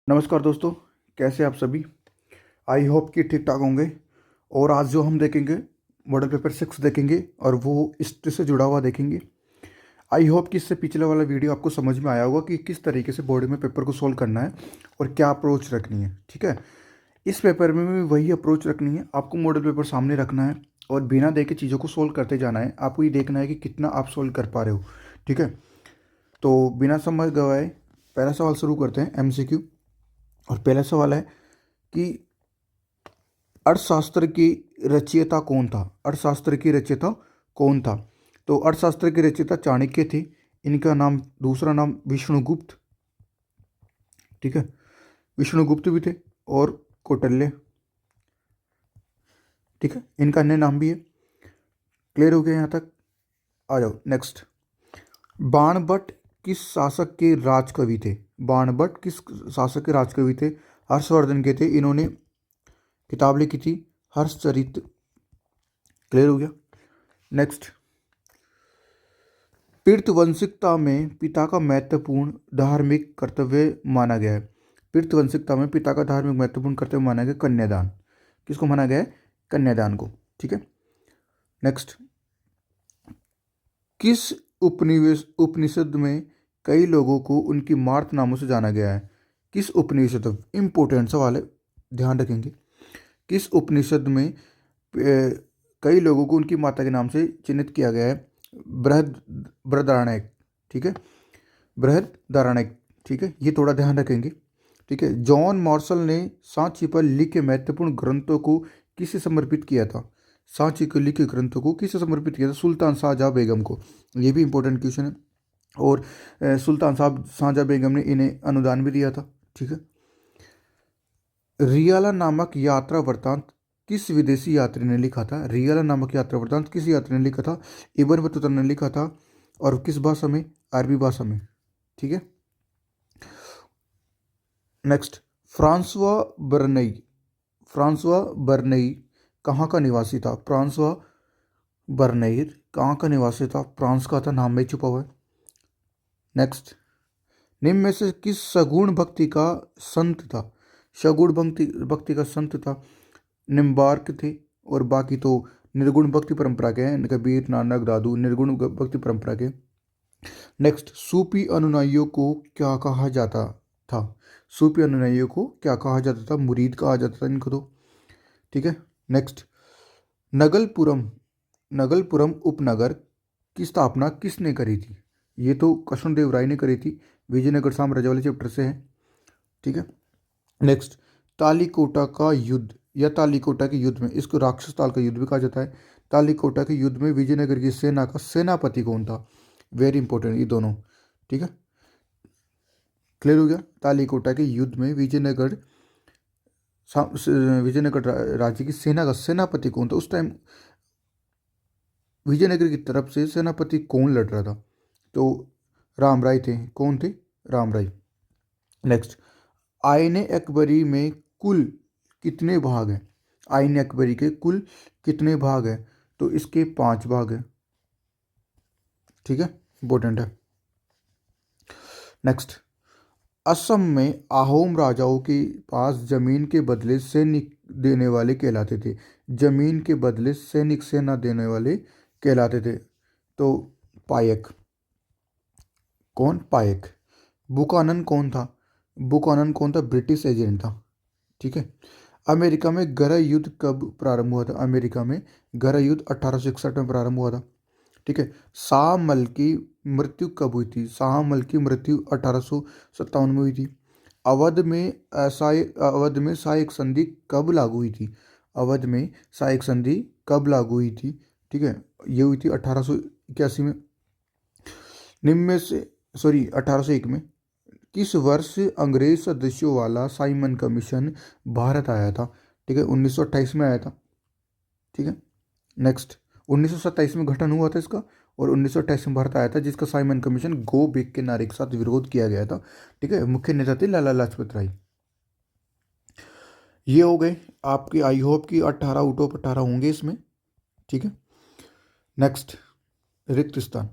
नमस्कार दोस्तों, कैसे आप सभी। आई होप कि ठीक ठाक होंगे। और आज जो हम देखेंगे मॉडल पेपर 6 देखेंगे और वो हिस्ट्री से जुड़ा हुआ देखेंगे। आई होप कि इससे पिछले वाला वीडियो आपको समझ में आया होगा कि किस तरीके से बोर्ड में पेपर को सोल्व करना है और क्या अप्रोच रखनी है। ठीक है, इस पेपर में भी वही अप्रोच रखनी है। आपको मॉडल पेपर सामने रखना है और बिना देखे चीज़ों को सोल्व करते जाना है। आपको ये देखना है कि कितना आप सोल्व कर पा रहे हो। ठीक है, तो बिना समय गवाए पहला सवाल शुरू करते हैं, MCQ। और पहला सवाल है कि अर्थशास्त्र की रचयिता कौन था। अर्थशास्त्र की रचयिता कौन था? तो अर्थशास्त्र की रचयिता चाणक्य थे। इनका नाम, दूसरा नाम विष्णुगुप्त। ठीक है, विष्णुगुप्त भी थे और कौटिल्य। ठीक है, इनका अन्य नाम भी है। क्लियर हो गया यहाँ तक? आ जाओ नेक्स्ट। बाणभट्ट किस शासक के राजकवि थे? बाणभट्ट किस शासक के राजकवि थे? हर्षवर्धन के थे। इन्होंने किताब लिखी थी हर्षचरित। क्लियर हो गया? नेक्स्ट। पीतवंशिकता में पिता का महत्वपूर्ण धार्मिक कर्तव्य माना गया है। पीतवंशिकता में पिता का धार्मिक महत्वपूर्ण कर्तव्य माना गया कन्यादान। किसको माना गया है? कन्यादान को। ठीक है, नेक्स्ट। किस उपनिषद में कई लोगों को उनकी मार्त नामों से जाना गया है? किस उपनिषद? इंपॉर्टेंट सवाल है, ध्यान रखेंगे। किस उपनिषद में कई लोगों को उनकी माता के नाम से चिन्हित किया गया है? बृहदारण्यक। ठीक है, बृहदारण्यक। ठीक है, ये थोड़ा ध्यान रखेंगे। ठीक है, जॉन मार्शल ने सांची पर लिखे महत्वपूर्ण ग्रंथों को किसे समर्पित किया था? सांची के लिखे ग्रंथों को किसे समर्पित किया था? सुल्तान शाहजहाँ बेगम को। ये भी इंपॉर्टेंट क्वेश्चन है। और सुल्तान साहब शाहजहाँ बेगम ने इन्हें अनुदान भी दिया था। ठीक है, रियाला नामक यात्रा वृत्तांत किस विदेशी यात्री ने लिखा था? रियाला नामक यात्रा वृत्तांत किस यात्री ने लिखा था? इब्न बतूता ने लिखा था। और किस भाषा में? अरबी भाषा में। ठीक है, नेक्स्ट। फ्रांसवा बर्नई। फ्रांसवा बर्नई कहाँ का निवासी था? फ्रांसवा बर्नई कहाँ का निवासी था? फ्रांस का था, नाम में छुपा हुआ है। नेक्स्ट। निम्न में से किस सगुण भक्ति का संत था? सगुण भक्ति भक्ति का संत था निम्बार्क थे। और बाकी तो निर्गुण भक्ति परंपरा के हैं, कबीर, नानक, दादू निर्गुण भक्ति परंपरा के। नेक्स्ट। सूफी अनुयायियों को क्या कहा जाता था? सूफी अनुयायियों को क्या कहा जाता था? मुरीद कहा जाता था इनको तो। ठीक है, नेक्स्ट। नगलपुरम नगलपुरम उपनगर की स्थापना किसने करी थी? ये तो कृष्णदेव राय ने करी थी। विजयनगर साम्राज्य वाले चैप्टर से है। ठीक है, नेक्स्ट। तालीकोटा का युद्ध या तालीकोटा के युद्ध में, इसको राक्षस ताल का युद्ध भी कहा जाता है। तालीकोटा के युद्ध में विजयनगर की सेना का सेनापति कौन था? वेरी इंपॉर्टेंट ये दोनों। ठीक है, क्लियर हो गया? तालीकोटा के युद्ध में विजयनगर राज्य की सेना का सेनापति कौन था? उस टाइम विजयनगर की तरफ से सेनापति कौन लड़ रहा था? तो राम राय थे। कौन थे? राम राय। नेक्स्ट। आईने अकबरी में कुल कितने भाग हैं? आईने अकबरी के कुल कितने भाग हैं? तो इसके 5 भाग हैं। ठीक है, इंपॉर्टेंट है। नेक्स्ट। असम में अहोम राजाओं के पास जमीन के बदले सैनिक देने वाले कहलाते थे। जमीन के बदले सैनिक सेना देने वाले कहलाते थे। तो पायक। कौन? पायक। बुकानन कौन था? बुकानन कौन था? ब्रिटिश एजेंट था। ठीक है, अमेरिका में गृह युद्ध कब प्रारंभ हुआ था? अमेरिका में गृह युद्ध 1861 में प्रारंभ हुआ था। ठीक है, शाहमल की मृत्यु कब हुई थी? शाहमल की मृत्यु 1857 में हुई थी। अवध में सहायक संधि कब लागू हुई थी? अवध में सहायक संधि कब लागू हुई थी? ठीक है, ये हुई थी 1881 में। निम्न में से 1801 में। किस वर्ष अंग्रेज सदस्यों वाला साइमन कमीशन भारत आया था? ठीक है, 1928 में आया था। ठीक है, नेक्स्ट। 1927 में गठन हुआ था इसका और 1928 में भारत आया था, जिसका साइमन कमीशन गो बैक के नारे के साथ विरोध किया गया था। ठीक है, मुख्य नेता थे लाला लाजपत राय। ये हो गए आपके, आई होप कि 18 आउट ऑफ 18 होंगे इसमें। ठीक है, नेक्स्ट। रिक्त स्थान।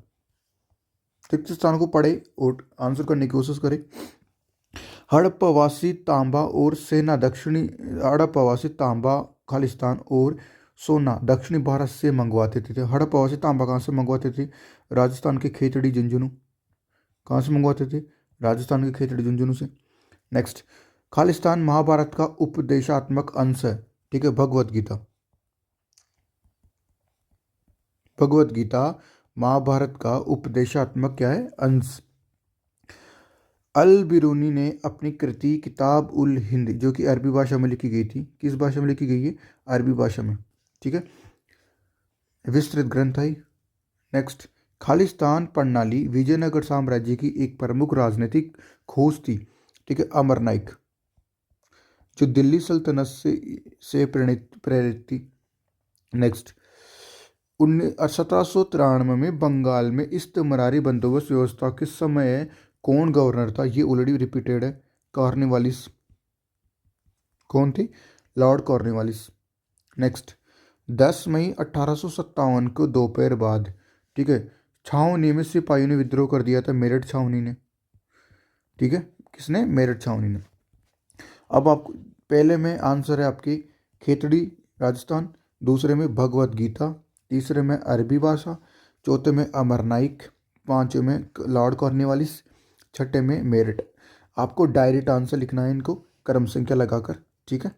रिक्त स्थान को पढ़े और आंसर करने की कोशिश करें। हड़प्पावासी तांबा और सेना दक्षिणी हड़प्पावासी तांबा खालिस्तान और सोना दक्षिणी भारत से मंगवाते थे। हड़प्पावासी तांबा कहाँ से मंगवाते थे? राजस्थान के खेतड़ी झुंझुनू। कहाँ से मंगवाते थे? राजस्थान के खेतड़ी झुंझुनू से। नेक्स्ट, खालिस्तान महाभारत का उपदेशात्मक अंश है। ठीक है, भगवत गीता। भगवत गीता महाभारत का उपदेशात्मक क्या है? अंश। अल बिरूनी ने अपनी कृति किताब उल हिंद, जो कि अरबी भाषा में लिखी गई थी, किस भाषा में लिखी गई है? अरबी भाषा में। ठीक है, विस्तृत ग्रंथ है। नेक्स्ट, खालिस्तान प्रणाली विजयनगर साम्राज्य की एक प्रमुख राजनीतिक खोज थी। ठीक है, अमर नाइक, जो दिल्ली सल्तनत से प्रेरित थी। नेक्स्ट, 1793 में बंगाल में इस्तेमारी बंदोबस्त व्यवस्था के समय कौन गवर्नर था? ये ऑलरेडी रिपीटेड है, कॉर्नवालिस। कौन थे? Lord Cornwallis. नेक्स्ट, 10 मई 1857 को दोपहर बाद, ठीक है, छावनी में सिपाहियों ने विद्रोह कर दिया था, मेरठ छावनी ने। ठीक है, किसने? मेरठ छावनी ने। अब आप पहले में आंसर है आपकी खेतड़ी राजस्थान, दूसरे में भगवत गीता, तीसरे में अरबी भाषा, चौथे में अमर नाइक, पांचवें में लॉर्ड कॉर्नवालिस, छठे में मेरठ। आपको डायरेक्ट आंसर लिखना है इनको क्रम संख्या लगाकर। ठीक है,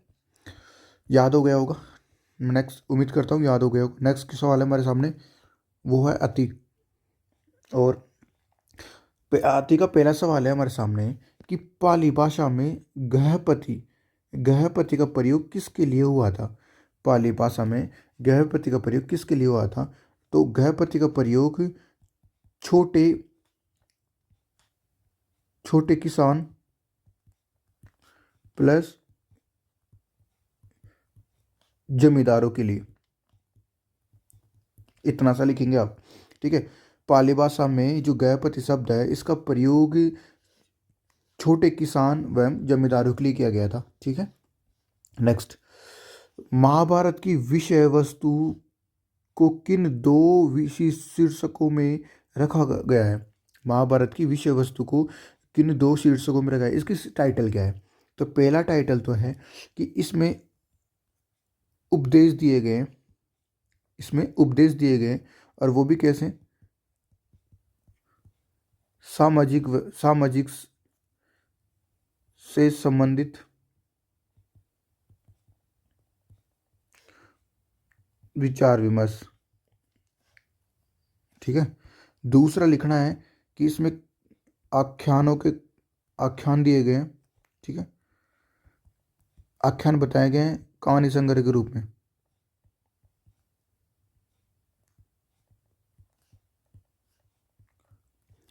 याद हो गया होगा। नेक्स्ट, उम्मीद करता हूँ याद हो गया होगा। नेक्स्ट सवाल है हमारे सामने, वो है अति। और अति का पहला सवाल है हमारे सामने कि पाली भाषा में गहपति गहपति का प्रयोग किसके लिए हुआ था? पाली भाषा में गहपति का प्रयोग किसके लिए हुआ था? तो गहपति का प्रयोग छोटे छोटे किसान प्लस जमींदारों के लिए, इतना सा लिखेंगे आप। ठीक है, पाली भाषा में जो गहपति शब्द है, इसका प्रयोग छोटे किसान एवं जमींदारों के लिए किया गया था। ठीक है, नेक्स्ट, महाभारत की विषय वस्तु को किन दो शीर्षकों में रखा गया है? महाभारत की विषय वस्तु को किन दो शीर्षकों में रखा है? इसकी टाइटल क्या है? तो पहला टाइटल तो है कि इसमें उपदेश दिए गए, इसमें उपदेश दिए गए, और वो भी कैसे? सामाजिक से संबंधित विचार विमर्श। ठीक है, दूसरा लिखना है कि इसमें आख्यान दिए गए हैं। ठीक है, आख्यान बताए गए हैं कहानी संग्रह के रूप में।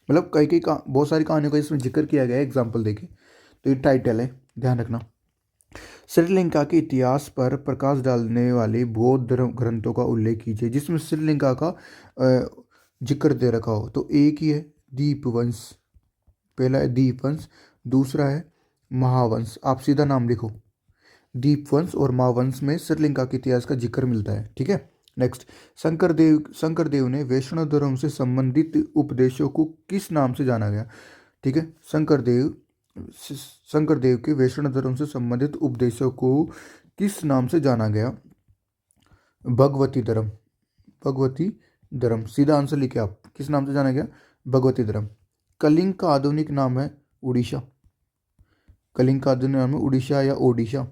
मतलब कई बहुत सारी कहानियों का इसमें जिक्र किया गया है, एग्जाम्पल देके। तो ये टाइटल है, ध्यान रखना। श्रीलंका के इतिहास पर प्रकाश डालने वाले बौद्ध धर्म ग्रंथों का उल्लेख कीजिए जिसमें श्रीलंका का जिक्र दे रखा हो। तो एक ही है दीपवंश, पहला है दीपवंश, दूसरा है महावंश। आप सीधा नाम लिखो, दीपवंश और महावंश में श्रीलंका के इतिहास का जिक्र मिलता है। ठीक है, नेक्स्ट, शंकरदेव ने वैष्णव धर्म से संबंधित उपदेशों को किस नाम से जाना गया? ठीक है, शंकरदेव के वैष्णव धर्म से संबंधित उपदेशों को किस नाम से जाना गया? भगवती धर्म। भगवती धर्म, सीधा आंसर लिखे आप, किस नाम से जाना गया? भगवती धर्म। कलिंग का आधुनिक नाम है उड़ीसा। कलिंग का आधुनिक नाम है उड़ीसा या ओडिशा।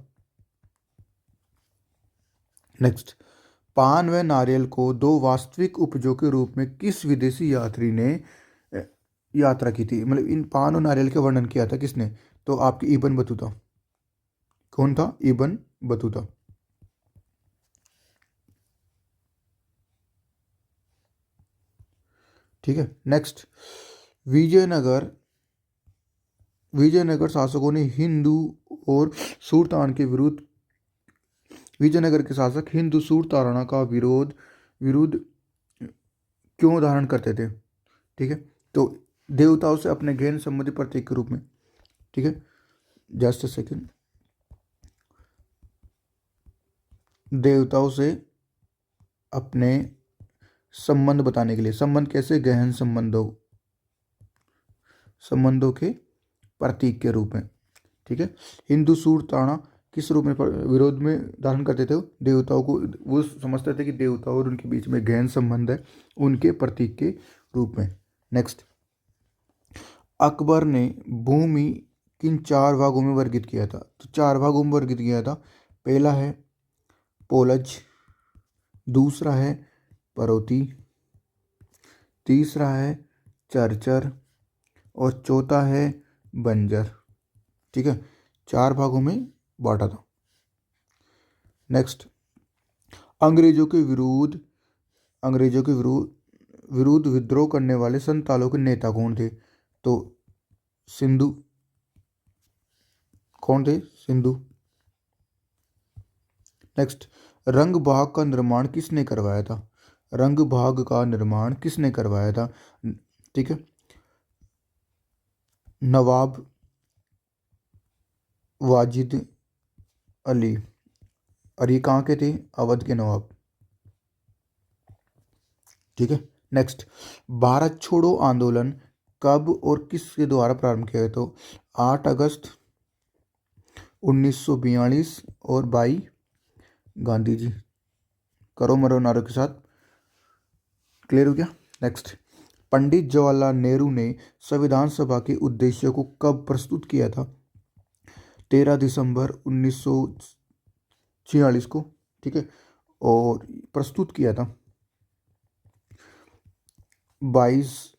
नेक्स्ट, पान व नारियल को दो वास्तविक उपजों के रूप में किस विदेशी यात्री ने यात्रा की थी? मतलब इन पान और नारियल का वर्णन किया था किसने? तो आपकी इब्न बतूता। कौन था? Ibn Battuta. ठीक है, नेक्स्ट, विजयनगर शासकों ने हिंदू और सुल्तान के विरुद्ध, विजयनगर के शासक हिंदू सुल्ताना का विरुद्ध क्यों धारण करते थे? ठीक है, तो देवताओं से अपने गहन संबंधी प्रतीक के रूप में। ठीक है, जस्ट अ सेकेंड, देवताओं से अपने संबंध बताने के लिए, संबंध कैसे? गहन संबंधों के प्रतीक के रूप में। ठीक है। हिंदू सूर ताड़ा किस रूप में विरोध में धारण करते थे? देवताओं को, वो समझते थे कि देवताओं और उनके बीच में गहन संबंध है, उनके प्रतीक के रूप में। नेक्स्ट, अकबर ने भूमि किन 4 भागों में वर्गित किया था? तो 4 भागों में वर्गित किया था। पहला है पोलज, दूसरा है परोती, तीसरा है चरचर और चौथा है बंजर। ठीक है, 4 भागों में बांटा था। नेक्स्ट, अंग्रेजों के विरुद्ध विद्रोह करने वाले संतालों के नेता कौन थे? तो सिंधु, कौन थे? सिंधु। नेक्स्ट, रंग भाग का निर्माण किसने करवाया था? रंग भाग का निर्माण किसने करवाया था? ठीक है, नवाब वाजिद अली। और ये कहाँ के थे? अवध के नवाब। ठीक है। नेक्स्ट, भारत छोड़ो आंदोलन कब और किसके द्वारा प्रारंभ किया गया? तो 8 अगस्त 1942 और भाई गांधी जी। करो मरो नारों के साथ। क्लियर हो गया? नेक्स्ट, पंडित जवाहरलाल नेहरू ने संविधान सभा के उद्देश्य को कब प्रस्तुत किया था? 13 दिसंबर 1946 को। ठीक है, और प्रस्तुत किया था 22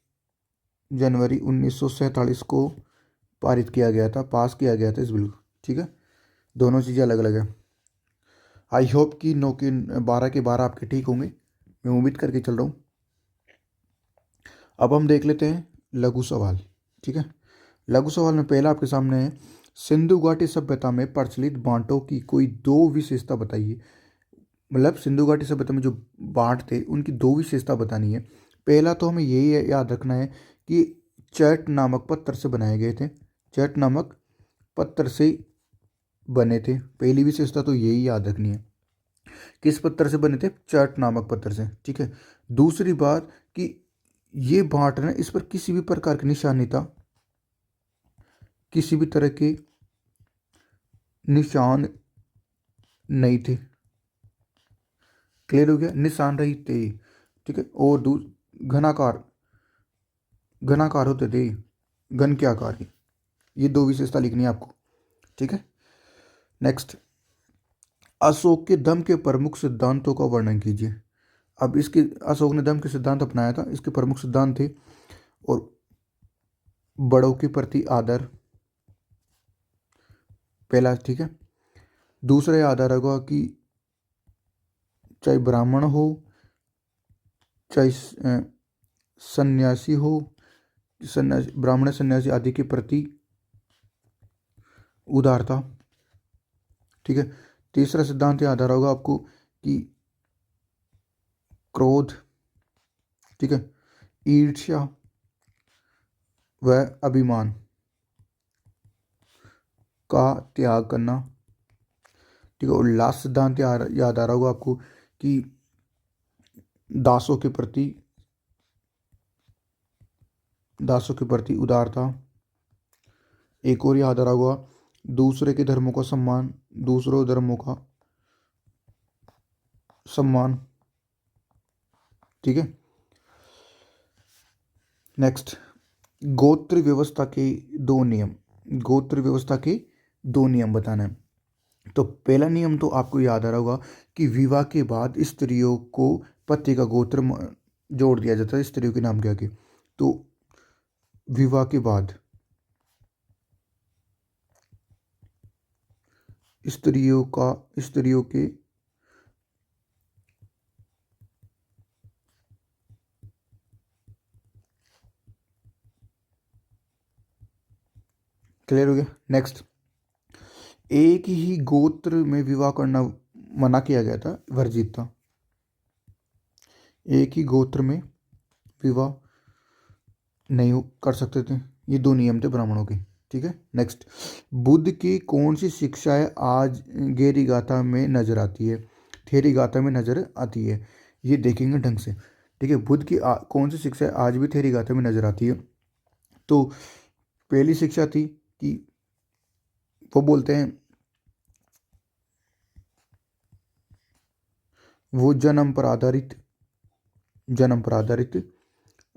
जनवरी 1947 को पारित किया गया था, पास किया गया था इस बिल को। ठीक है, दोनों चीज़ें अलग अलग है। आई होप कि 9 के 12 के 12 आपके ठीक होंगे, मैं उम्मीद करके चल रहा हूँ। अब हम देख लेते हैं लघु सवाल। ठीक है, लघु सवाल में पहला आपके सामने है, सिंधु घाटी सभ्यता में प्रचलित बांटों की कोई 2 विशेषता बताइए। मतलब सिंधु घाटी सभ्यता में जो बांट थे उनकी 2 विशेषता बतानी है। पहला तो हमें यही याद रखना है कि चैट नामक पत्थर से बनाए गए थे, चैट नामक पत्थर से बने थे। पहली विशेषता तो यही याद रखनी है। किस पत्थर से बने थे? चैट नामक पत्थर से। ठीक है, दूसरी बात कि ये बांट ना, इस पर किसी भी प्रकार की निशान नहीं था, किसी भी तरह के निशान नहीं थे। क्लियर हो गया? निशान रहित थे। ठीक है, और घनाकार घनाकार होते थे, घन के आकार के। ये 2 विशेषता लिखनी है आपको। ठीक है। नेक्स्ट, अशोक के दम के प्रमुख सिद्धांतों का वर्णन कीजिए। अब इसके, अशोक ने दम के सिद्धांत अपनाया था, इसके प्रमुख सिद्धांत थे और बड़ों के प्रति आदर, पहला। ठीक है, दूसरा ये आदर होगा कि चाहे ब्राह्मण हो, चाहे सन्यासी हो, सन्यासी, ब्राह्मण सन्यासी आदि के प्रति उदारता। ठीक है, तीसरा सिद्धांत ये आधार होगा आपको कि क्रोध, ठीक है, ईर्ष्या व अभिमान का त्याग करना। ठीक है, और लास्ट सिद्धांत याद आ रहा होगा आपको कि दासों के प्रति उदारता। एक और याद आ रहा होगा, दूसरे के धर्मों का सम्मान, दूसरों धर्मों का सम्मान। ठीक है। नेक्स्ट, गोत्र व्यवस्था के 2 नियम, गोत्र व्यवस्था के 2 नियम बताना है। तो पहला नियम तो आपको याद आ रहा होगा कि विवाह के बाद स्त्रियों को पति का गोत्र जोड़ दिया जाता है स्त्रियों के नाम के आगे। तो विवाह के बाद स्त्रियों के क्लियर हो गया? नेक्स्ट, एक ही गोत्र में विवाह करना मना किया गया था, वर्जित था। एक ही गोत्र में विवाह नहीं कर सकते थे, ये 2 नियम थे ब्राह्मणों के। ठीक है। नेक्स्ट, बुद्ध की कौन सी शिक्षाएं आज गहरी गाथा में नजर आती है? थेरी गाथा में नजर आती है, ये देखेंगे ढंग से। ठीक है, बुद्ध की कौन सी शिक्षा आज भी थेरी गाथा में नजर आती है? तो पहली शिक्षा थी कि वो बोलते हैं वो जन्म पर आधारित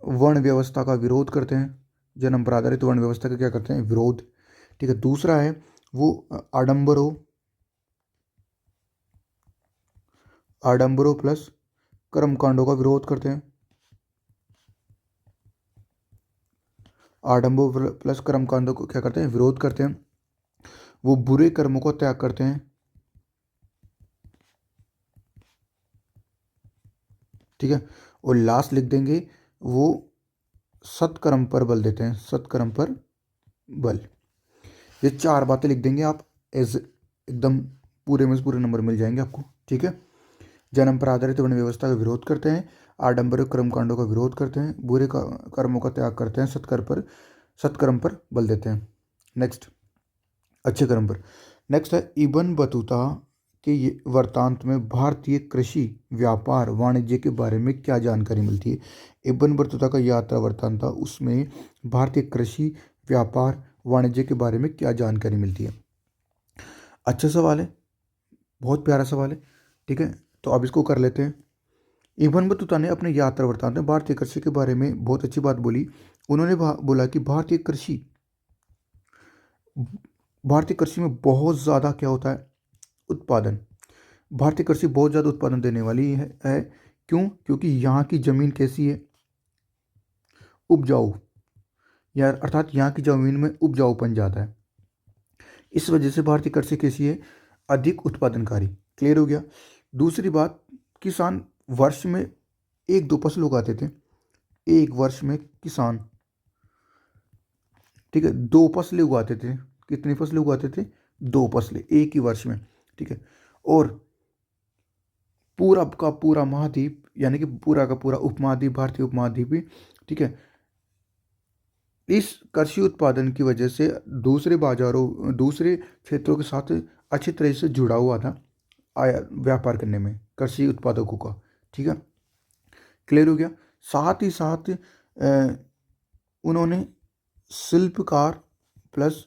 वर्ण व्यवस्था का विरोध करते हैं। जन्म पर आधारित वर्ण व्यवस्था का क्या करते हैं? विरोध। ठीक है। दूसरा है वो आडंबरों प्लस कर्मकांडों का विरोध करते हैं। आडंबर प्लस कर्मकांडों को क्या करते हैं? विरोध करते हैं। वो बुरे कर्मों को त्याग करते हैं। ठीक है। और लास्ट लिख देंगे वो सत्कर्म पर बल देते हैं। सत्कर्म पर बल। ये 4 बातें लिख देंगे आप एज एकदम पूरे में से पूरे नंबर मिल जाएंगे आपको। ठीक है। जन्म पर आधारित वर्ण व्यवस्था का विरोध करते हैं, आडंबर कर्मकांडों का विरोध करते हैं, बुरे कर्मों का त्याग करते हैं, सत्कर्म पर बल देते हैं। नेक्स्ट, अच्छे कर्म पर। नेक्स्ट है इब्न बतूता के ये वृत्तांत में भारतीय कृषि व्यापार वाणिज्य के बारे में क्या जानकारी मिलती है? इब्न बतूता का यात्रा वृत्तांत था, उसमें भारतीय कृषि व्यापार वाणिज्य के बारे में क्या जानकारी मिलती है? अच्छा सवाल है, बहुत प्यारा सवाल है। ठीक है, तो अब इसको कर लेते हैं। इब्न बतूता ने अपने यात्रा वृत्तांत में भारतीय कृषि के बारे में बहुत अच्छी बात बोली। उन्होंने बोला कि भारतीय कृषि में बहुत ज़्यादा क्या होता है? उत्पादन। भारतीय कृषि बहुत ज़्यादा उत्पादन देने वाली है। क्यों? क्योंकि यहाँ की ज़मीन कैसी है? उपजाऊ। या अर्थात यहाँ की ज़मीन में उपजाऊपन ज़्यादा है। इस वजह से भारतीय कृषि कैसी है? अधिक उत्पादनकारी। क्लियर हो गया। दूसरी बात, किसान वर्ष में 1-2 फसल उगाते थे। एक वर्ष में किसान, ठीक है, 2 फसलें उगाते थे। कितनी फसलें उगाते थे? 2 फसलें एक ही वर्ष में। ठीक है। और पूरा का पूरा महाद्वीप, यानी कि पूरा का पूरा उपमहाद्वीप, भारतीय उपमहाद्वीप भी, ठीक है, इस कृषि उत्पादन की वजह से दूसरे बाजारों, दूसरे क्षेत्रों के साथ अच्छी तरह से जुड़ा हुआ था व्यापार करने में कृषि उत्पादकों का। ठीक है, क्लियर हो गया। साथ ही साथ उन्होंने शिल्पकार प्लस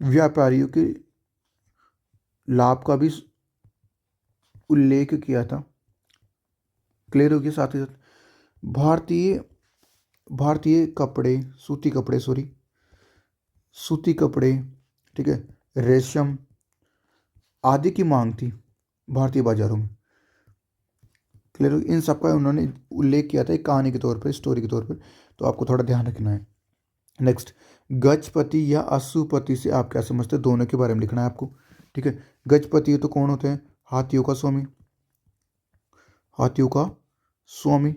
व्यापारियों के लाभ का भी उल्लेख किया था। क्लियर हो गया। साथ ही साथ भारतीय भारतीय कपड़े, सूती कपड़े, ठीक है, रेशम आदि की मांग थी भारतीय बाजारों में। क्लियर हो? इन सब का उन्होंने उल्लेख किया था एक कहानी के तौर पर, स्टोरी के तौर पर, तो आपको थोड़ा ध्यान रखना है। नेक्स्ट, गजपति या अश्वपति से आप क्या समझते हैं? दोनों के बारे में लिखना है आपको। ठीक है। गजपति तो कौन होते हैं? हाथियों का स्वामी। हाथियों का स्वामी।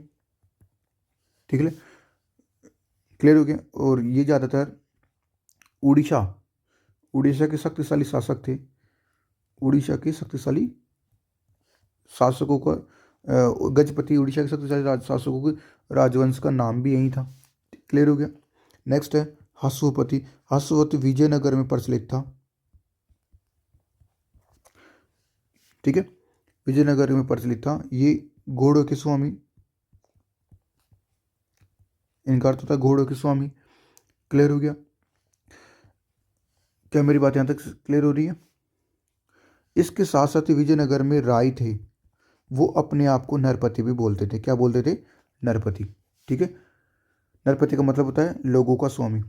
ठीक है, क्लियर हो गया। और ये ज़्यादातर उड़ीसा के शक्तिशाली शासक थे। उड़ीसा के शक्तिशाली शासकों का गजपति उड़ीसा के शक्तिशाली शासकों के राजवंश का नाम भी यही था। क्लियर हो गया। नेक्स्ट है हसुपति। हसुपति विजयनगर में प्रचलित था। ठीक है, विजयनगर में प्रचलित था। ये घोड़ों के स्वामी, इनका अर्थ होता है घोड़ों के स्वामी। क्लियर हो गया। क्या मेरी बात यहाँ तक क्लियर हो रही है? इसके साथ साथ विजयनगर में राय थे, वो अपने आप को नरपति भी बोलते थे। क्या बोलते थे? नरपति। ठीक है, नरपति का मतलब होता है लोगों का स्वामी।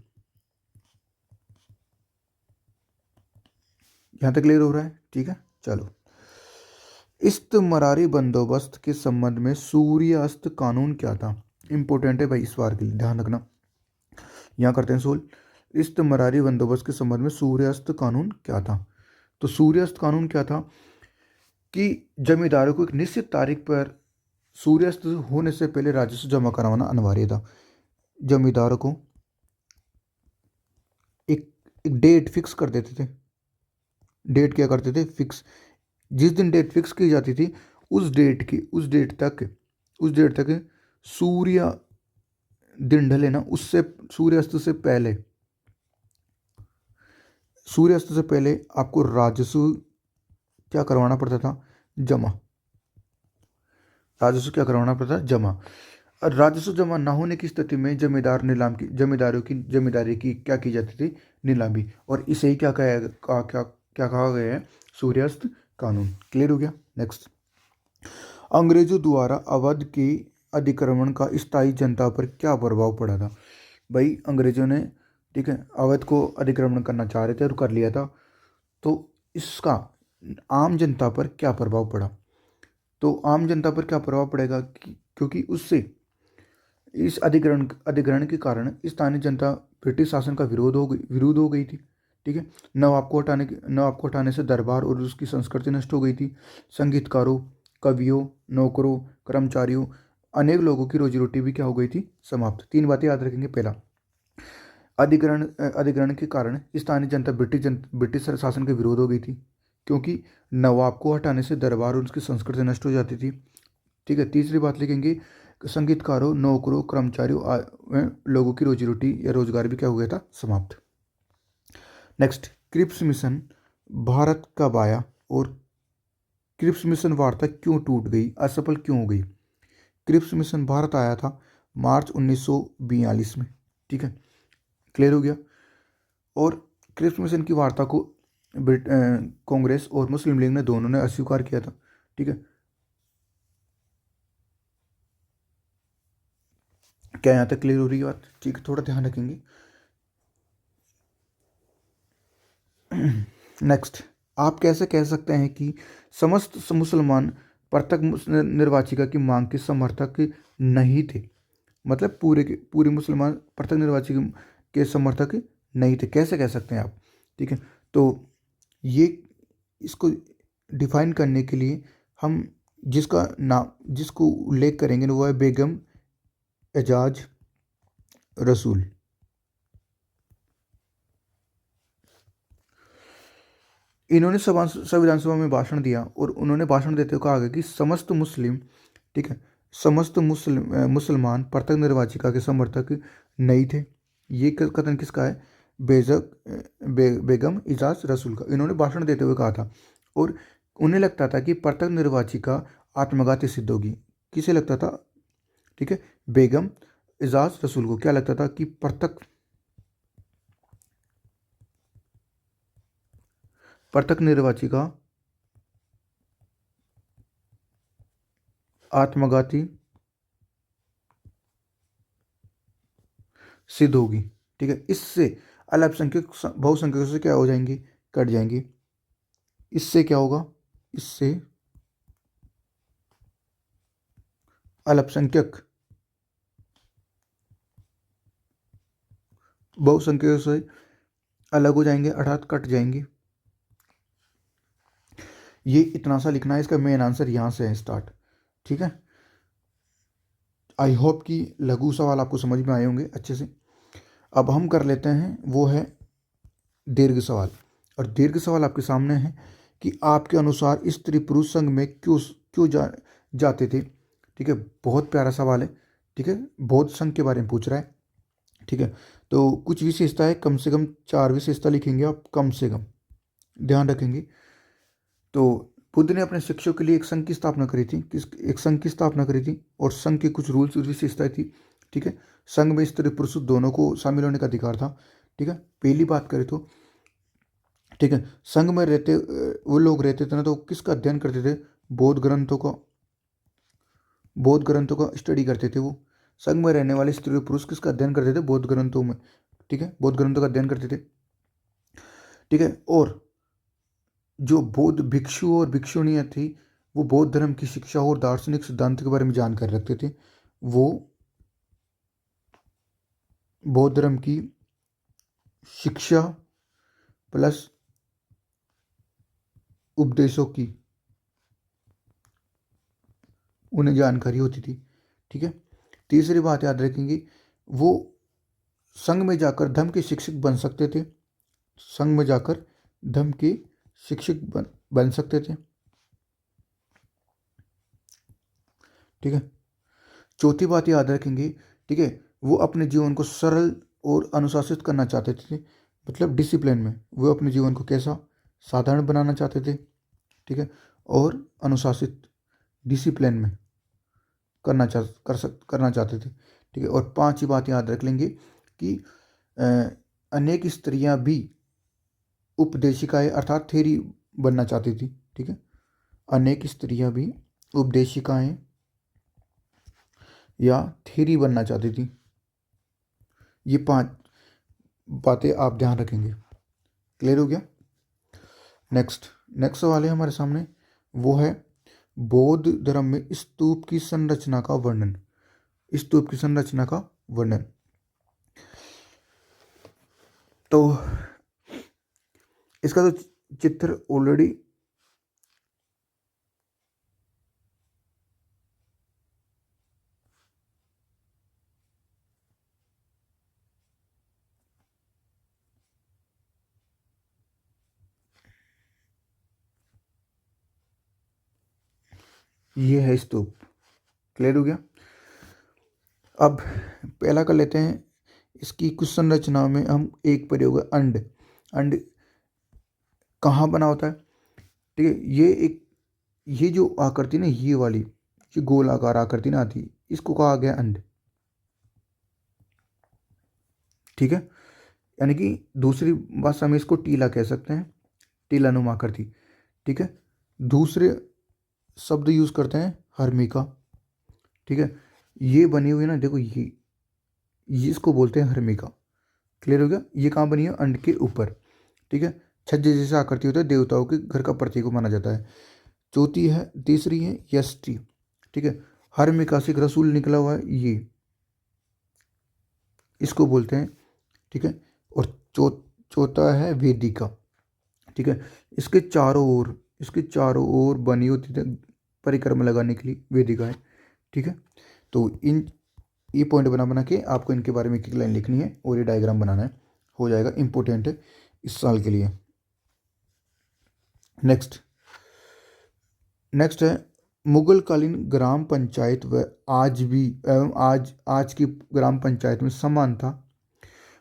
यहाँ तक क्लियर हो रहा है? ठीक है, चलो। इस्तमरारी बंदोबस्त के संबंध में सूर्यास्त कानून क्या था? इंपॉर्टेंट है भाई, इस बार के लिए ध्यान रखना। यहाँ करते हैं सोल। इस्तमरारी बंदोबस्त के संबंध में सूर्यास्त कानून क्या था? तो सूर्यास्त कानून क्या था कि जमींदारों को एक निश्चित तारीख पर सूर्यास्त होने से पहले राजस्व जमा करवाना अनिवार्य था। जमींदारों को एक डेट फिक्स कर देते थे। डेट क्या करते थे? फिक्स। जिस दिन डेट फिक्स की जाती थी उस डेट तक सूर्य दिन ढले ना, उससे सूर्यास्त से पहले आपको राजस्व क्या करवाना पड़ता था? जमा। राजस्व क्या करवाना पड़ता था? जमा। राजस्व जमा न होने की स्थिति में जमींदारों की जमींदारी की क्या की जाती थी? नीलामी। और इसे ही क्या कहा गया है? सूर्यास्त कानून। क्लियर हो गया? नेक्स्ट, अंग्रेजों द्वारा अवध के अधिक्रमण का स्थायी जनता पर क्या प्रभाव पड़ा था? भाई अंग्रेजों ने, ठीक है, अवध को अधिक्रमण करना चाह रहे थे और कर लिया था, तो इसका आम जनता पर क्या प्रभाव पड़ा? तो आम जनता पर क्या प्रभाव पड़ेगा क्योंकि उससे इस अधिग्रहण के कारण स्थानीय जनता ब्रिटिश शासन का विरोध हो गई थी। ठीक है, नवाब को हटाने से दरबार और उसकी संस्कृति नष्ट हो गई थी। संगीतकारों, कवियों, नौकरों, कर्मचारियों, अनेक लोगों की रोजी रोटी भी क्या हो गई थी? समाप्त। तीन बातें याद रखेंगे। पहला, अधिग्रहण के कारण स्थानीय जनता ब्रिटिश शासन के विरोध हो गई थी, क्योंकि नवाब को हटाने से दरबार और उसकी संस्कृति नष्ट हो जाती थी। ठीक है, तीसरी बात लिखेंगे, संगीतकारों, नौकरों, कर्मचारियों लोगों की रोजी रोटी या रोजगार भी क्या हो गया था? समाप्त। नेक्स्ट, क्रिप्स मिशन भारत कब आया और क्रिप्स मिशन वार्ता क्यों टूट गई, असफल क्यों हो गई? क्रिप्स मिशन भारत आया था मार्च 1942 में। ठीक है, क्लियर हो गया? और क्रिप्स मिशन की वार्ता को कांग्रेस और मुस्लिम लीग ने दोनों ने अस्वीकार किया था। ठीक है, क्या यहाँ तक क्लियर हो रही है बात? ठीक है, थोड़ा ध्यान रखेंगे। नेक्स्ट, आप कैसे कह सकते हैं कि समस्त मुसलमान प्रत्येक निर्वाचिका की मांग के समर्थक नहीं थे? मतलब पूरे मुसलमान प्रत्येक निर्वाचिका के समर्थक नहीं थे, कैसे कह सकते हैं आप? ठीक है, तो ये इसको डिफाइन करने के लिए हम जिसको उल्लेख करेंगे वो है बेगम एजाज रसूल। इन्होंने संविधान सभा में भाषण दिया और उन्होंने भाषण देते हुए कहा गया कि समस्त मुस्लिम, ठीक है, समस्त मुसलमान प्रत्येक निर्वाचिका के समर्थक नहीं थे। ये कथन किसका है? बेगम इजाज रसूल का। इन्होंने भाषण देते हुए कहा था और उन्हें लगता था कि प्रत्येक निर्वाचिका आत्मघाती सिद्ध होगी। किसे लगता था? ठीक है, बेगम इजाज रसूल को क्या लगता था कि प्रत्येक निर्वाचिका आत्मघाती सिद्ध होगी। ठीक है, इससे अल्पसंख्यक बहुसंख्यकों से क्या हो जाएंगी? कट जाएंगी। इससे क्या होगा? इससे अल्पसंख्यक बहुसंख्यकों से अलग हो जाएंगे, अर्थात कट जाएंगे। ये इतना सा लिखना है, इसका मेन आंसर यहां से है स्टार्ट। ठीक है, आई होप कि लघु सवाल आपको समझ में आए होंगे अच्छे से। अब हम कर लेते हैं वो है दीर्घ सवाल। और दीर्घ सवाल आपके सामने है कि आपके अनुसार स्त्री पुरुष संघ में क्यों जाते थे? ठीक है, बहुत प्यारा सवाल है। ठीक है, बौद्ध संघ के बारे में पूछ रहा है। ठीक है, तो कुछ विशेषता है, कम से कम 4 विशेषता लिखेंगे आप, कम से कम ध्यान रखेंगे। तो बुद्ध ने अपने शिष्यों के लिए एक संघ की स्थापना करी थी, एक संघ की स्थापना करी थी और संघ के कुछ रूल्स और विशेषताएं थी। ठीक है, संघ में स्त्री पुरुष दोनों को शामिल होने का अधिकार था। ठीक है, पहली बात करें तो, ठीक है, संघ में रहते वो लोग रहते थे ना, तो किसका अध्ययन करते थे? बौद्ध ग्रंथों का स्टडी करते थे वो। संघ में रहने वाले स्त्री और पुरुष किसका अध्ययन करते थे? बौद्ध ग्रंथों में। ठीक है, बौद्ध ग्रंथों का अध्ययन करते थे। ठीक है, और जो बौद्ध भिक्षु और भिक्षुणियाँ थी, वो बौद्ध धर्म की शिक्षा और दार्शनिक सिद्धांत के बारे में जानकारी रखते थे। वो बौद्ध धर्म की शिक्षा प्लस उपदेशों की उन्हें जानकारी होती थी। ठीक है, तीसरी बात याद रखेंगे, वो संघ में जाकर धर्म के शिक्षक बन सकते थे। संघ में जाकर धर्म के शिक्षक बन सकते थे। ठीक है, चौथी बात याद रखेंगे, ठीक है, वो अपने जीवन को सरल और अनुशासित करना चाहते थे। मतलब डिसिप्लिन में वो अपने जीवन को कैसा? साधारण बनाना चाहते थे। ठीक है, और अनुशासित, डिसिप्लिन में। करना चाहते थे। ठीक है, और 5 ही बात याद रख लेंगे कि अनेक स्त्रियां भी उपदेशिकाएं अर्थात थेरी बनना चाहती थी। ठीक है, अनेक स्त्रियां भी उपदेशिकाएं या थेरी बनना चाहती थी। ये 5 बातें आप ध्यान रखेंगे। क्लियर हो गया? नेक्स्ट नेक्स्ट सवाल है हमारे सामने, वो है बौद्ध धर्म में स्तूप की संरचना का वर्णन। स्तूप की संरचना का वर्णन। तो इसका तो चित्र ऑलरेडी ये है स्तूप। क्लियर हो गया? अब पहला कर लेते हैं, इसकी कुछ संरचना में हम एक प्रयोग है अंड। अंड कहाँ बना होता है? ठीक है, ये जो आकृति ना, ये वाली जो गोल आकार आकृति ना आती, इसको कहा गया अंड। ठीक है, यानी कि दूसरी भाषा में इसको टीला कह सकते हैं, टीलानुमा आकृति। ठीक है, दूसरे शब्द यूज करते हैं हर्मिका। ठीक है, ये बनी हुई ना, देखो ये इसको बोलते हैं हर्मिका। क्लियर हो गया? ये कहाँ बनी है? अंड के ऊपर। ठीक है, छज्जे जैसा आकृति होता है, देवताओं के घर का प्रतीक माना जाता है। चौथी है, तीसरी है यष्टि। ठीक है, हर्मिका से एक रसूल निकला हुआ है, ये इसको बोलते हैं। ठीक है, और चौथा है वेदिका। ठीक है, इसके चारों ओर बनी होती थी परिक्रमा लगाने के लिए वेदिका है। ठीक है, तो ये पॉइंट बना बना के आपको इनके बारे में एक लाइन लिखनी है और ये डायग्राम बनाना है, हो जाएगा। इंपॉर्टेंट है इस साल के लिए। नेक्स्ट है मुगल कालीन ग्राम पंचायत व आज भी एवं आज की ग्राम पंचायत में समान था।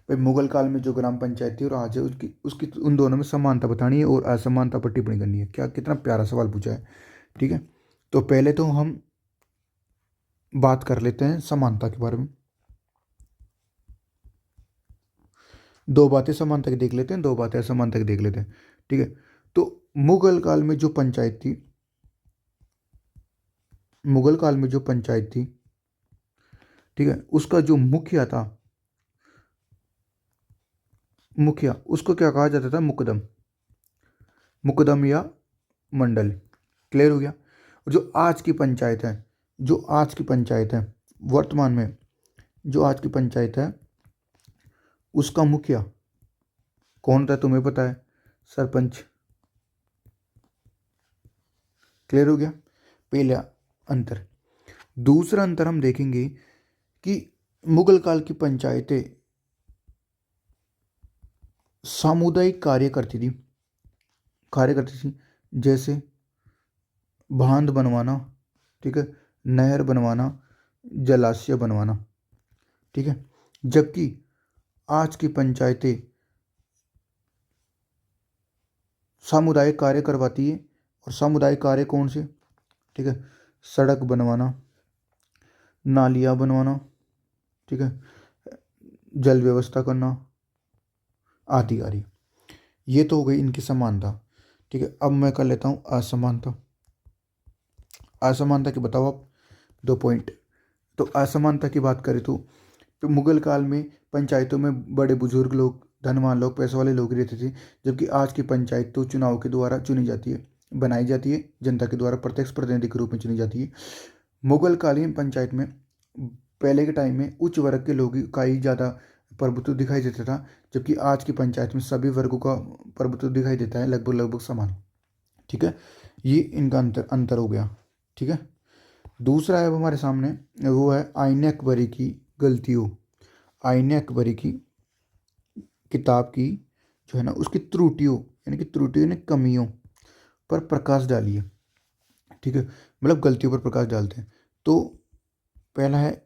भाई मुगल काल में जो ग्राम पंचायत थी और आज है, उसकी उसकी उन दोनों में समानता बतानी है और असमानता पर टिप्पणी करनी है। क्या कितना प्यारा सवाल पूछा है। ठीक है, तो पहले तो हम बात कर लेते हैं समानता के बारे में। दो बातें समानता की देख लेते हैं, दो बातें असमानता की देख लेते हैं। ठीक है, तो मुगल काल में जो पंचायत थी, ठीक है, उसका जो मुखिया उसको क्या कहा जाता था? मुकदम या मंडल। क्लियर हो गया? और जो आज की पंचायत है, वर्तमान में जो आज की पंचायत है, उसका मुखिया कौन था? तुम्हें पता है, सरपंच। क्लियर हो गया? पहला अंतर। दूसरा अंतर हम देखेंगे कि मुगल काल की पंचायतें सामुदायिक कार्य करती थी, जैसे बांध बनवाना, ठीक है, नहर बनवाना, जलाशय बनवाना। ठीक है, जबकि आज की पंचायतें सामुदायिक कार्य करवाती है। और सामुदायिक कार्य कौन से? ठीक है, सड़क बनवाना, नालियाँ बनवाना, ठीक है, जल व्यवस्था करना आदि आदि। ये तो हो गई इनकी समानता। ठीक है, अब मैं कर लेता हूँ असमानता। असमानता की बताओ आप, 2 पॉइंट। तो असमानता की बात करें तो मुगल काल में पंचायतों में बड़े बुजुर्ग लोग, धनवान लोग, पैसे वाले लोग रहते थे, जबकि आज की पंचायत तो चुनाव के द्वारा चुनी जाती है, बनाई जाती है, जनता के द्वारा प्रत्यक्ष प्रतिनिधि के रूप में चुनी जाती है। मुगल कालीन पंचायत में पहले के टाइम में उच्च वर्ग के लोग का ही ज़्यादा प्रभुत्व दिखाई देता था, जबकि आज की पंचायत में सभी वर्गों का प्रभुत्व दिखाई देता है, लगभग लगभग समान। ठीक है, ये इनका अंतर हो गया। ठीक है, दूसरा है अब हमारे सामने, वो है आईने अकबरी की गलतियों। आईने अकबरी की किताब की जो है ना, उसकी त्रुटियों, यानी कि त्रुटियों ने कमियों पर प्रकाश डाली है। ठीक है, मतलब गलतियों पर प्रकाश डालते हैं। तो पहला है,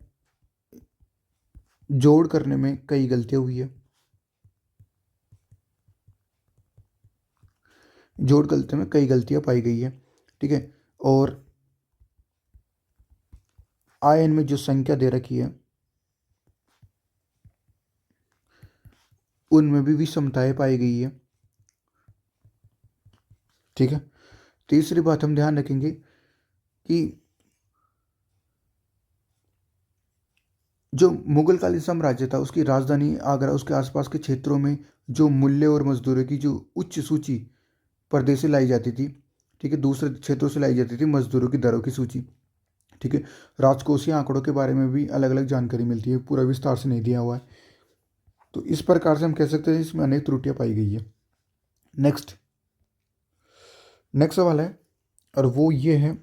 जोड़ करने में कई गलतियां हुई है। जोड़ करते में कई गलतियां पाई गई है। ठीक है, और आयन में जो संख्या दे रखी है उनमें भी विषमताएं पाई गई है। ठीक है। तीसरी बात हम ध्यान रखेंगे कि जो मुगलकालीन साम्राज्य था उसकी राजधानी आगरा, उसके आसपास के क्षेत्रों में जो मूल्य और मजदूरी की जो उच्च सूची पर्दे से लाई जाती थी, ठीक है, दूसरे क्षेत्रों से लाई जाती थी मजदूरों की दरों की सूची। ठीक है। राजकोषीय आंकड़ों के बारे में भी अलग अलग जानकारी मिलती है, पूरा विस्तार से नहीं दिया हुआ है। तो इस प्रकार से हम कह सकते हैं इसमें अनेक त्रुटियां पाई गई है। नेक्स्ट नेक्स्ट सवाल है, और वो ये है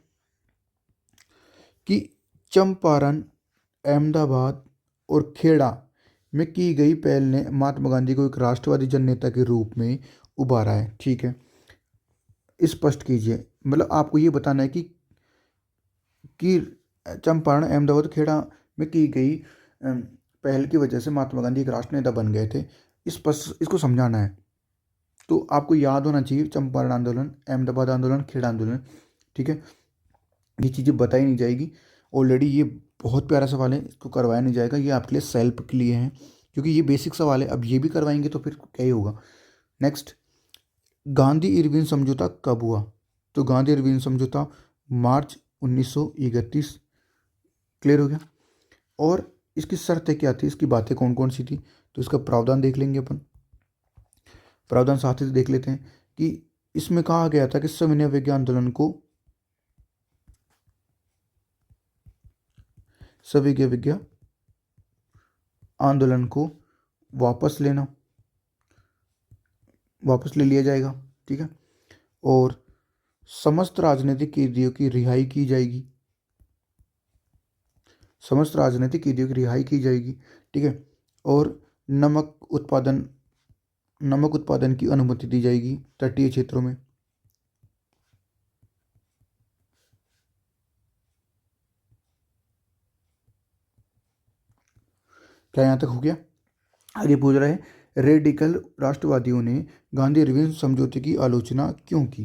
कि चंपारण, अहमदाबाद और खेड़ा में की गई पहल ने महात्मा गांधी को एक राष्ट्रवादी जननेता के रूप में उभारा है। ठीक है। स्पष्ट कीजिए, मतलब आपको ये बताना है कि चंपारण, अहमदाबाद, खेड़ा में की गई पहल की वजह से महात्मा गांधी एक राष्ट्र नेता बन गए थे। इसको समझाना है। तो आपको याद होना चाहिए चंपारण आंदोलन, अहमदाबाद आंदोलन, खेड़ा आंदोलन। ठीक है। ये चीज़ें बताई नहीं जाएगी ऑलरेडी। ये बहुत प्यारा सवाल है, इसको करवाया नहीं जाएगा। ये आपके लिए सेल्फ के लिए है, क्योंकि ये बेसिक सवाल है। अब ये भी करवाएंगे तो फिर क्या ही होगा। नेक्स्ट, गांधी इरविन समझौता कब हुआ? तो गांधी इरविन समझौता मार्च 1931। क्लियर हो गया। और इसकी शर्तें क्या थी, इसकी बातें कौन कौन सी थी? तो इसका प्रावधान देख लेंगे अपन। प्रावधान साथ ही देख लेते हैं कि इसमें कहा गया था कि सविनय विज्ञान आंदोलन को सविनय विज्ञान आंदोलन को वापस ले लिया जाएगा। ठीक है। और समस्त राजनीतिक कैदियों की रिहाई की जाएगी। समस्त राजनीतिक कैदियों की रिहाई की जाएगी। ठीक है। और नमक उत्पादन की अनुमति दी जाएगी तटीय क्षेत्रों में। क्या यहाँ तक हो गया? आगे पूछ रहा है, रेडिकल राष्ट्रवादियों ने गांधी इरविन समझौते की आलोचना क्यों की?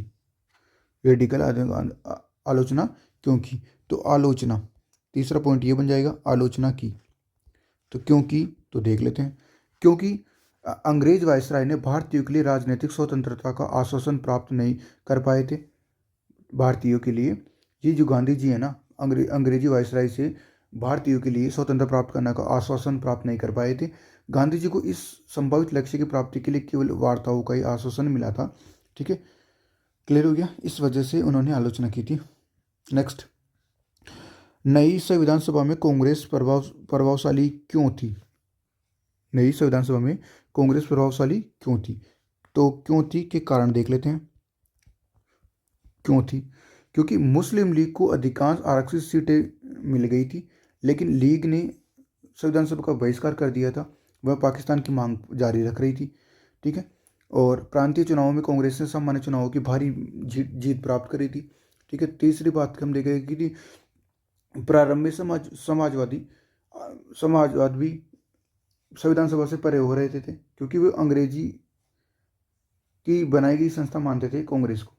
रेडिकल आलोचना क्यों की? तो आलोचना, तीसरा पॉइंट ये बन जाएगा, आलोचना की। तो क्यों की, तो देख लेते हैं। क्योंकि अंग्रेज वायसराय ने भारतीयों के लिए राजनीतिक स्वतंत्रता का आश्वासन प्राप्त नहीं कर पाए थे। भारतीयों के लिए, ये जो गांधी जी है ना, अंग्रेजी वायसराय से भारतीयों के लिए स्वतंत्रता प्राप्त करने का आश्वासन प्राप्त नहीं कर पाए थे। गांधी जी को इस संभावित लक्ष्य की प्राप्ति के लिए केवल वार्ताओं का ही आश्वासन मिला था। ठीक है। क्लियर हो गया। इस वजह से उन्होंने आलोचना की थी। नेक्स्ट, नई संविधान सभा में कांग्रेस प्रभावशाली क्यों थी? नई संविधान सभा में कांग्रेस प्रभावशाली क्यों थी? तो क्यों थी के कारण देख लेते हैं। क्यों थी? क्योंकि मुस्लिम लीग को अधिकांश आरक्षित सीटें मिल गई थी, लेकिन लीग ने संविधान सभा का बहिष्कार कर दिया था। वह पाकिस्तान की मांग जारी रख रही थी। ठीक है। और प्रांतीय चुनावों में कांग्रेस ने सामान्य चुनावों की भारी जीत प्राप्त करी थी। ठीक है। तीसरी बात हम देखेंगे कि प्रारंभ में समाजवाद भी संविधान सभा से परे हो रहे थे, क्योंकि वे अंग्रेजी की बनाई गई संस्था मानते थे कांग्रेस को।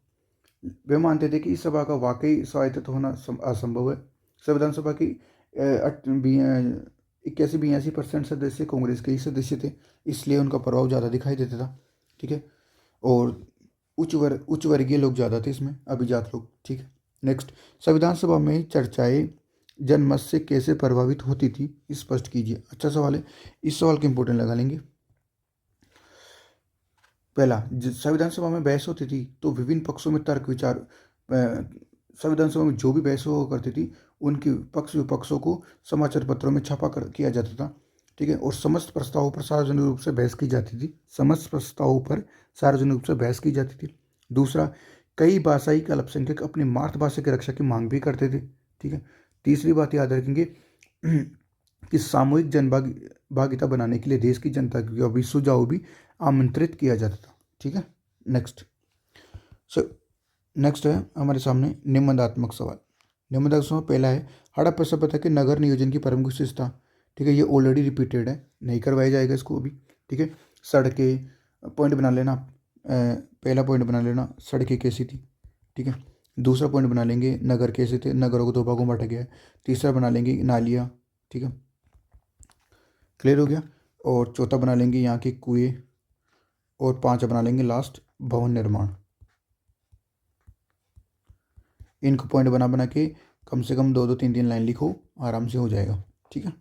वे मानते थे कि इस सभा का वाकई स्वायत्त होना असंभव है। संविधान सभा की 81-82% सदस्य कांग्रेस के ही सदस्य थे, इसलिए उनका प्रभाव ज़्यादा दिखाई देता था। ठीक है। और उच्च वर्गीय लोग ज़्यादा थे इसमें, अभिजात लोग। ठीक है। नेक्स्ट, संविधान सभा में चर्चाएं जनमत से कैसे प्रभावित होती थी, स्पष्ट कीजिए। अच्छा सवाल है, इस सवाल के इंपोर्टेंट लगा लेंगे। पहला, संविधान सभा में बहस होती थी तो विभिन्न पक्षों में तर्क विचार, संविधान सभा में जो भी बहस हुआ करती थी उनके पक्ष विपक्षों को समाचार पत्रों में छपा कर किया जाता था। ठीक है। और समस्त प्रस्तावों पर सार्वजनिक रूप से बहस की जाती थी। समस्त प्रस्तावों पर सार्वजनिक रूप से बहस की जाती थी। दूसरा, कई भाषाई अल्पसंख्यक अपनी मातृभाषा की रक्षा की मांग भी करते थे। ठीक है। तीसरी बात याद रखेंगे कि सामूहिक जनभागिता बनाने के लिए देश की जनता का भी सुझाव भी आमंत्रित किया जाता था। ठीक है। नेक्स्ट है हमारे सामने निबंधात्मक सवाल। निबंधात्मक सवाल पहला है, हड़प्पा सभ्यता के नगर नियोजन की प्रमुख विशेषता। ठीक है। ये ऑलरेडी रिपीटेड है, नहीं करवाया जाएगा इसको अभी। ठीक है। सड़कें, पॉइंट बना लेना, पहला पॉइंट बना लेना, सड़कें कैसी थी। ठीक है। दूसरा पॉइंट बना लेंगे नगर कैसे थे, नगरों को दो भागों में बांटा गया है। तीसरा बना लेंगे नालियाँ, ठीक है, क्लियर हो गया। और चौथा बना लेंगे यहाँ के कुएं। और पांचवा बना लेंगे लास्ट भवन निर्माण। इनको पॉइंट बना बना के कम से कम दो दो तीन तीन लाइन लिखो, आराम से हो जाएगा, ठीक है।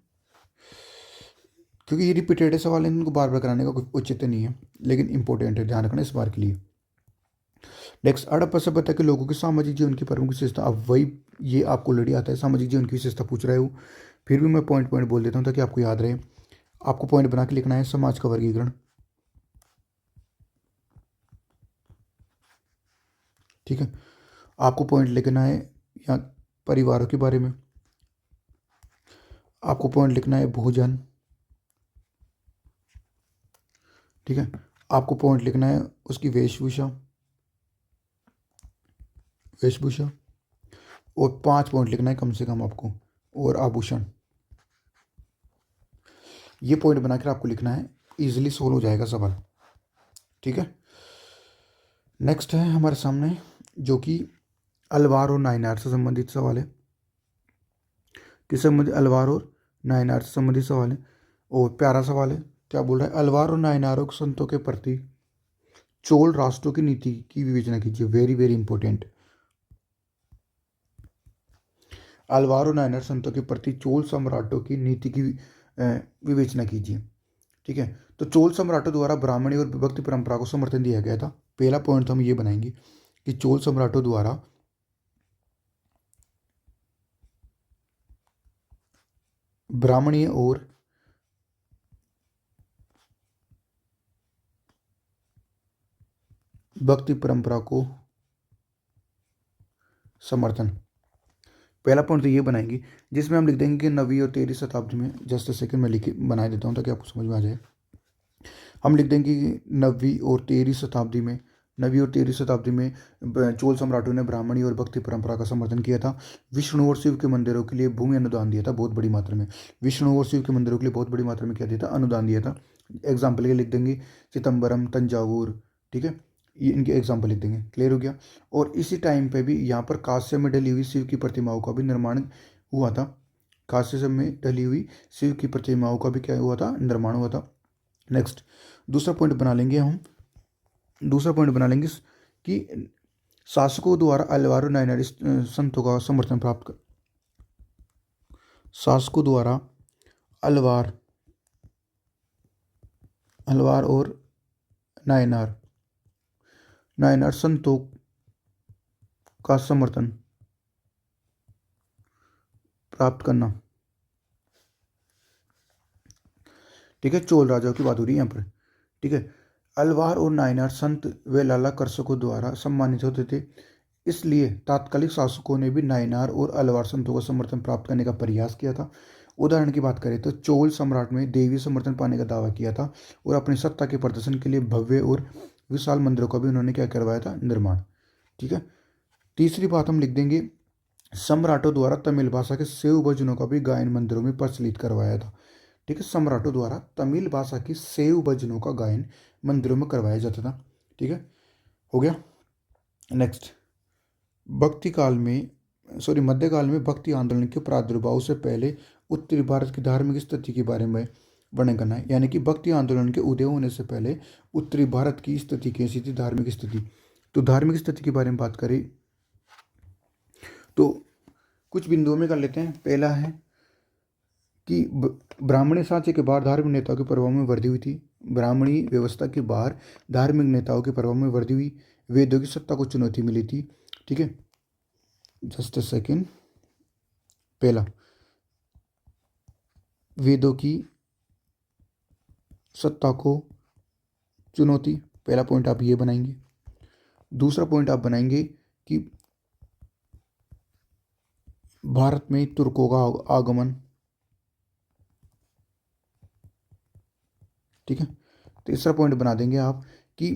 क्योंकि ये रिपीटेड सवाल है, इनको बार बार कराने का कुछ उचित नहीं है, लेकिन इंपॉर्टेंट है, ध्यान रखना इस बार के लिए। नेक्स्ट, हड़प्पा सभ्यता के लोगों के सामाजिक जीवन की प्रमुख विशेषता। अब वही, ये आपको ऑलरेडी आता है, सामाजिक जीवन की विशेषता पूछ रहे हो, फिर भी मैं पॉइंट पॉइंट बोल देता हूँ ताकि आपको याद रहे। आपको पॉइंट बना के लिखना है समाज का वर्गीकरण, ठीक है। आपको पॉइंट लिखना है यहाँ परिवारों के बारे में। आपको पॉइंट लिखना है भोजन, ठीक है। आपको पॉइंट लिखना है उसकी वेशभूषा, वेशभूषा। और 5 पॉइंट लिखना है कम से कम आपको, और आभूषण। ये पॉइंट बनाकर आपको लिखना है, इजीली सोल्व हो जाएगा सवाल, ठीक है। नेक्स्ट है हमारे सामने जो कि अलवार और नायनार से संबंधित सवाल है। किस संबंधित? अलवार और नायनार से संबंधित सवाल है। और प्यारा सवाल है, क्या बोल रहा है? अलवार और नायनारों के संतों के प्रति चोल राष्ट्रों की नीति की विवेचना कीजिए। Very very important. अलवार और नायनार संतों के प्रति चोल सम्राटों की नीति की विवेचना कीजिए, ठीक है। तो चोल सम्राटों द्वारा ब्राह्मणी और विभक्ति परंपरा को समर्थन दिया गया था। पहला पॉइंट तो हम ये बनाएंगे कि चोल सम्राटों द्वारा ब्राह्मणीय और भक्ति परंपरा को समर्थन। पहला पॉइंट तो ये बनाएंगे, जिसमें हम लिख देंगे कि 9वीं और 13वीं शताब्दी में, जस्ट सेकंड में लिख बना देता हूँ ताकि आपको समझ में आ जाए। हम लिख देंगे कि 9वीं और 13वीं शताब्दी में चोल सम्राटों ने ब्राह्मणी और भक्ति परंपरा का समर्थन किया था। विष्णु और शिव के मंदिरों के लिए भूमि अनुदान दिया था बहुत बड़ी मात्रा में। विष्णु और शिव के मंदिरों के लिए बहुत बड़ी मात्रा में क्या दिया था? अनुदान दिया था। एग्जाम्पल के लिख देंगे चिदम्बरम, तंजावुर, ठीक है, ये इनके एग्जाम्पल लिख देंगे। क्लियर हो गया। और इसी टाइम पे भी यहाँ पर कांस्य में डली हुई शिव की प्रतिमाओं का भी निर्माण हुआ था। कांस्य में डली हुई शिव की प्रतिमाओं का भी क्या हुआ था? निर्माण हुआ था। नेक्स्ट, दूसरा पॉइंट बना लेंगे हम, दूसरा पॉइंट बना लेंगे कि शासकों द्वारा अलवार नायनारी संतों का समर्थन प्राप्त कर, शासकों द्वारा अलवार, अलवार और नायनार, नायनार संतों का समर्थन प्राप्त करना, ठीक है। चोल राजाओं की बात हो रही है यहाँ पर, ठीक है। अलवार और नायनार संत व लाला कर्षकों द्वारा सम्मानित होते थे, इसलिए तात्कालिक शासकों ने भी नायनार और अलवार संतों का समर्थन प्राप्त करने का प्रयास किया था। उदाहरण की बात करें तो चोल सम्राट में देवी समर्थन पाने का दावा किया था और अपनी सत्ता के प्रदर्शन के लिए भव्य और विशाल मंदिरों का भी उन्होंने क्या करवाया था? निर्माण, ठीक है। तीसरी बात हम लिख देंगे, सम्राटों द्वारा तमिल भाषा के सेव भजनों का भी गायन मंदिरों में प्रचलित करवाया था, ठीक है। सम्राटों द्वारा तमिल भाषा की सेव भजनों का गायन मंदिरों में करवाया जाता था, ठीक है। हो गया। नेक्स्ट, भक्ति काल में, सॉरी, मध्यकाल में भक्ति आंदोलन के प्रादुर्भाव से पहले उत्तरी भारत की धार्मिक स्थिति के बारे में वर्णन करना है। यानी कि भक्ति आंदोलन के उदय होने से पहले उत्तरी भारत की स्थिति कैसी थी? धार्मिक स्थिति। तो धार्मिक स्थिति के बारे में बात करें तो कुछ बिंदुओं में कर लेते हैं। पहला है कि ब्राह्मणी सांचे के बाहर धार्मिक नेताओं के प्रभाव में वृद्धि हुई थी। ब्राह्मणी व्यवस्था के बाहर धार्मिक नेताओं के प्रभाव में वृद्धि हुई। वेदों की सत्ता को चुनौती मिली थी, ठीक है। Just a second. पहला, वेदों की सत्ता को चुनौती, पहला पॉइंट आप ये बनाएंगे। दूसरा पॉइंट आप बनाएंगे कि भारत में तुर्कों का आगमन, ठीक है। तीसरा पॉइंट बना देंगे आप कि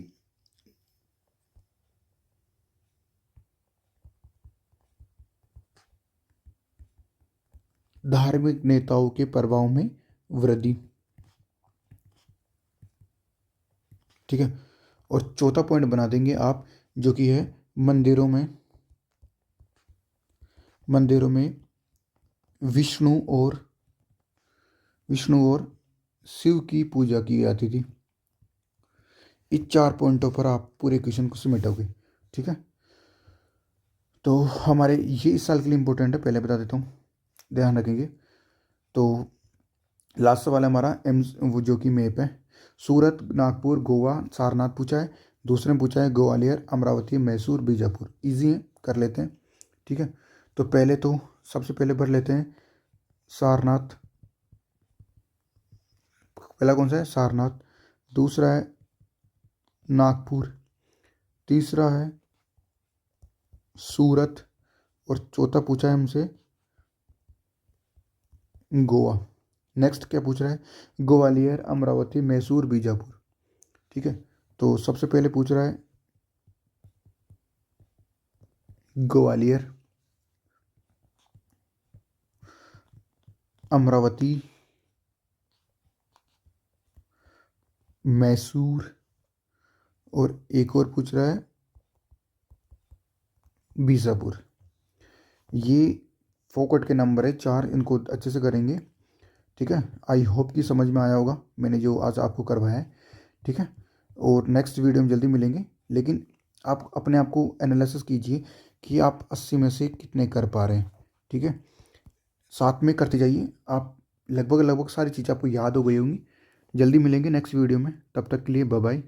धार्मिक नेताओं के प्रभाव में वृद्धि, ठीक है। और चौथा पॉइंट बना देंगे आप जो कि है मंदिरों में मंदिरों में विष्णु और शिव की पूजा की जाती थी। इस 4 पॉइंटों पर आप पूरे क्वेश्चन को समेटोगे। ठीक है, तो हमारे ये इस साल के लिए इम्पोर्टेंट है, पहले बता देता हूँ, ध्यान रखेंगे। तो लास्ट सवाल है हमारा वो जो कि मैप है, सूरत, नागपुर, गोवा, सारनाथ पूछा है। दूसरे में पूछा है ग्वालियर, अमरावती, मैसूर, बीजापुर। इजी है, कर लेते हैं। ठीक है, तो पहले तो सबसे पहले भर लेते हैं सारनाथ। पहला कौन सा है? सारनाथ। दूसरा है नागपुर। तीसरा है सूरत। और चौथा पूछा है हमसे गोवा। नेक्स्ट क्या पूछ रहा है? ग्वालियर, अमरावती, मैसूर, बीजापुर। ठीक है, तो सबसे पहले पूछ रहा है ग्वालियर, अमरावती, मैसूर, और एक और पूछ रहा है बीजापुर। ये फोकट के नंबर है 4, इनको अच्छे से करेंगे। ठीक है, आई होप कि समझ में आया होगा मैंने जो आज आपको करवाया है। ठीक है, और नेक्स्ट वीडियो में जल्दी मिलेंगे। लेकिन आप अपने आप को एनालिसिस कीजिए कि आप 80 में से कितने कर पा रहे हैं। ठीक है, साथ में करते जाइए आप, लगभग लगभग सारी चीज़ें आपको याद हो गई होंगी। जल्दी मिलेंगे नेक्स्ट वीडियो में, तब तक के लिए बाय बाय।